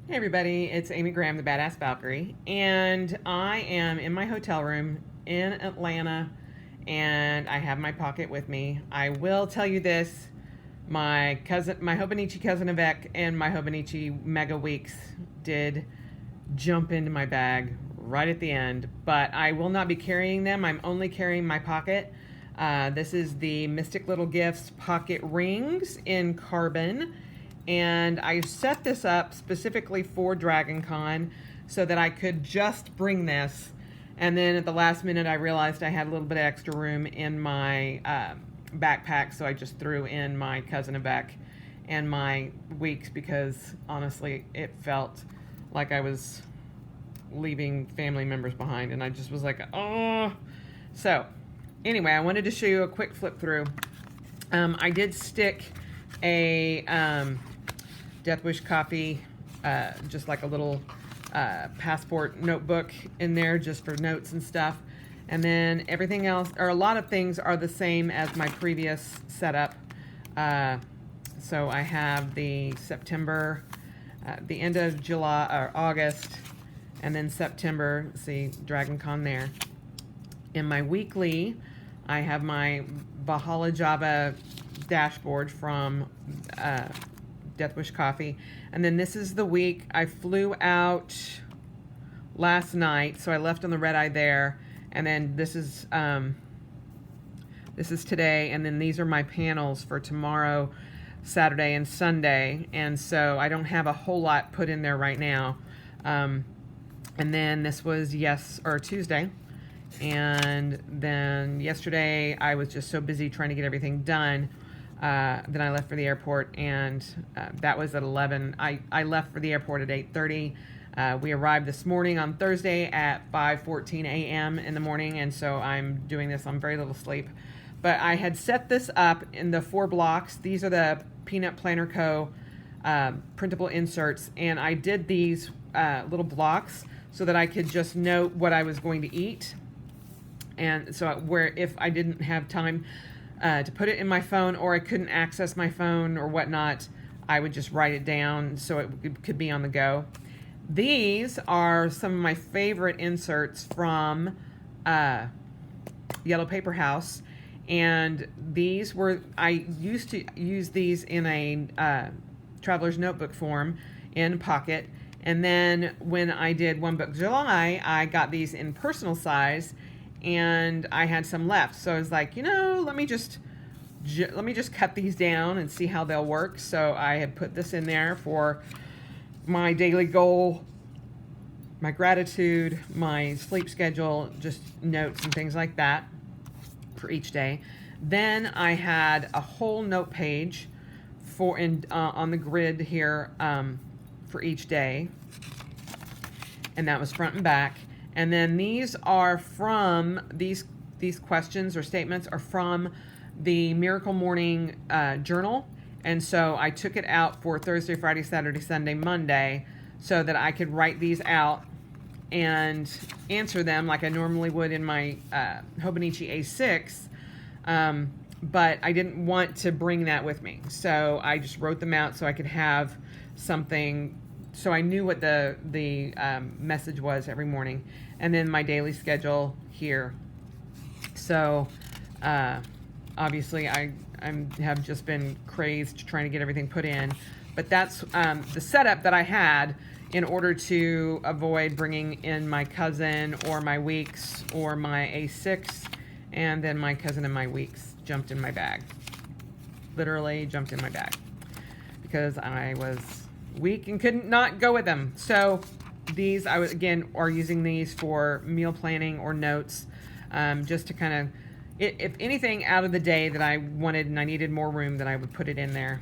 Hey everybody, it's Amy Graham, the Badass Valkyrie, and I am in my hotel room in Atlanta, and I have my pocket with me. I will tell you this, my Hobonichi cousin Avec and my Hobonichi Mega Weeks did jump into my bag right at the end, but I will not be carrying them. I'm only carrying my pocket. This is the Mystic Little Gifts pocket rings in carbon. And I set this up specifically for Dragon Con so that I could just bring this. And then at the last minute, I realized I had a little bit of extra room in my backpack, so I just threw in my cousin Avec and my weeks because honestly, it felt like I was leaving family members behind, and I just was like, oh. So anyway, I wanted to show you a quick flip through. I did stick a Death Wish Coffee, just like a little passport notebook in there just for notes and stuff. And then everything else, or a lot of things, are the same as my previous setup. So I have the September, the end of July or August, and then September, see Dragon Con there. In my weekly, I have my Valhalla Java dashboard from Death Wish Coffee. And then this is the week. I flew out last night, so I left on the red eye there. And then this is today, and then these are my panels for tomorrow, Saturday, and Sunday. And so I don't have a whole lot put in there right now. And then this was Tuesday. And then yesterday I was just so busy trying to get everything done. Then I left for the airport, and that was at 11. I left for the airport at 8:30. We arrived this morning on Thursday at 5:14 a.m. in the morning, and so I'm doing this on very little sleep. But I had set this up in the 4 blocks. These are the Peanut Planner Co. Printable inserts, and I did these little blocks so that I could just note what I was going to eat. And so where if I didn't have time to put it in my phone, or I couldn't access my phone or whatnot, I would just write it down so it could be on the go. These are some of my favorite inserts from Yellow Paper House, and these were, I used to use these in a traveler's notebook form in Pocket, and then when I did One Book July, I got these in personal size, and I had some left, so I was like, let me just cut these down and see how they'll work. So I had put this in there for my daily goal, my gratitude, my sleep schedule, just notes and things like that for each day. Then I had a whole note page on the grid here for each day, and that was front and back. And then these are from these questions or statements are from the Miracle Morning journal. And so I took it out for Thursday, Friday, Saturday, Sunday, Monday, so that I could write these out and answer them like I normally would in my Hobonichi A6. But I didn't want to bring that with me. So I just wrote them out so I could have something, so I knew what the message was every morning. And then my daily schedule here. So obviously I have just been crazed trying to get everything put in. But that's the setup that I had in order to avoid bringing in my cousin or my weeks or my A6. And then my cousin and my weeks jumped in my bag. Literally jumped in my bag because I was weak and couldn't not go with them. So these, I was again are using these for meal planning or notes, just to kind of, if anything out of the day that I wanted and I needed more room, then I would put it in there.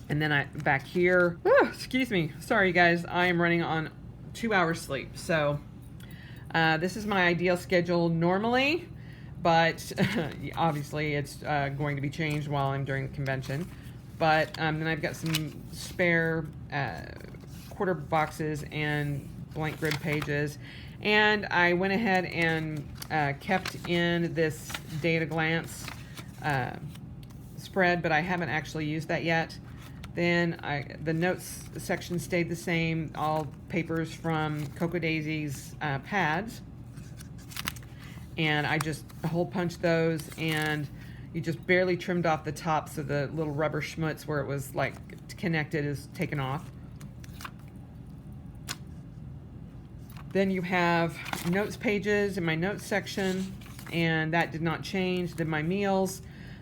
And then back here, excuse me, sorry guys, I am running on 2 hours sleep. So this is my ideal schedule normally, but obviously it's going to be changed while I'm during the convention. But then I've got some spare quarter boxes and blank grid pages. And I went ahead and kept in this Data Glance spread, but I haven't actually used that yet. Then the notes section stayed the same, all papers from Cocoa Daisy's pads. And I just hole punched those, and you just barely trimmed off the top so the little rubber schmutz where it was like connected is taken off. Then you have notes pages in my notes section, and that did not change. Then my meals.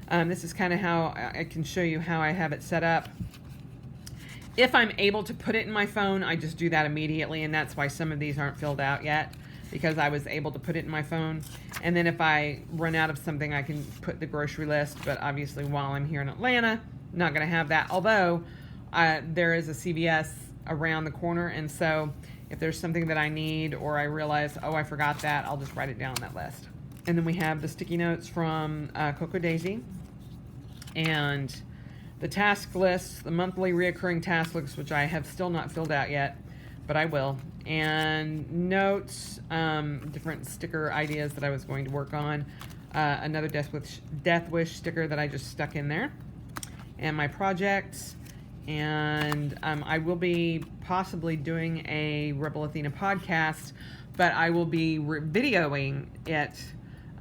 This is kind of how I can show you how I have it set up. If I'm able to put it in my phone, I just do that immediately, and that's why some of these aren't filled out yet, because I was able to put it in my phone. And then if I run out of something, I can put the grocery list, but obviously while I'm here in Atlanta, not gonna have that. Although there is a CVS around the corner, and so if there's something that I need or I realize, oh, I forgot that, I'll just write it down on that list. And then we have the sticky notes from Cocoa Daisy, and the task lists, the monthly reoccurring task lists, which I have still not filled out yet, but I will. And notes, different sticker ideas that I was going to work on. Another Death Wish sticker that I just stuck in there. And my projects. And I will be possibly doing a Rebel Athena podcast, but I will be videoing it.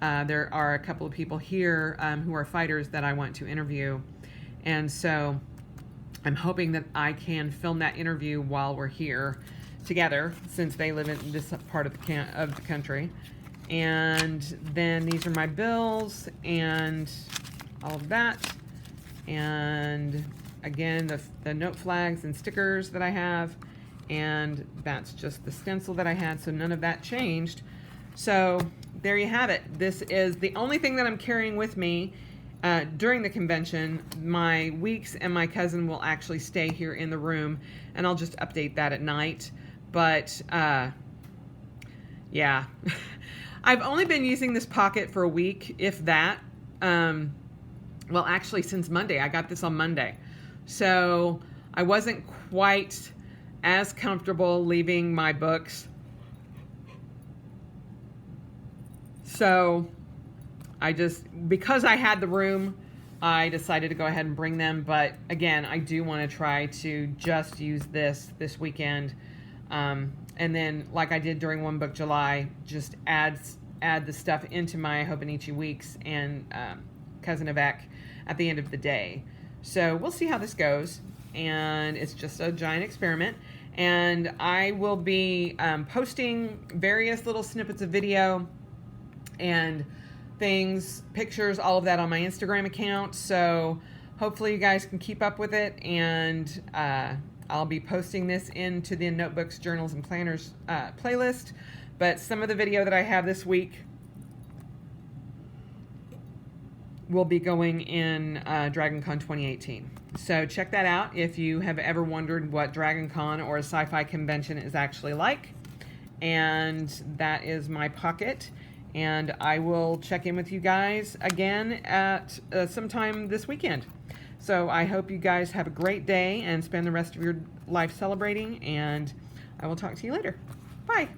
There are a couple of people here who are fighters that I want to interview. And so I'm hoping that I can film that interview while we're here together, since they live in this part of the country. And then these are my bills and all of that. And again, the note flags and stickers that I have. And that's just the stencil that I had, so none of that changed. So there you have it. This is the only thing that I'm carrying with me during the convention. My weeks and my cousin will actually stay here in the room, and I'll just update that at night. But yeah, I've only been using this pocket for a week, if that. Well, actually since Monday. I got this on Monday. So I wasn't quite as comfortable leaving my books. So because I had the room, I decided to go ahead and bring them. But again, I do want to try to just use this weekend. And then, like I did during One Book July, just add the stuff into my Hobonichi weeks and Cousin Avec at the end of the day. So we'll see how this goes. And it's just a giant experiment. And I will be posting various little snippets of video and things, pictures, all of that on my Instagram account. So hopefully you guys can keep up with it. And I'll be posting this into the Notebooks, Journals, and Planners playlist. But some of the video that I have this week will be going in DragonCon 2018. So check that out if you have ever wondered what DragonCon or a sci-fi convention is actually like. And that is my pocket. And I will check in with you guys again at sometime this weekend. So I hope you guys have a great day and spend the rest of your life celebrating. And I will talk to you later. Bye.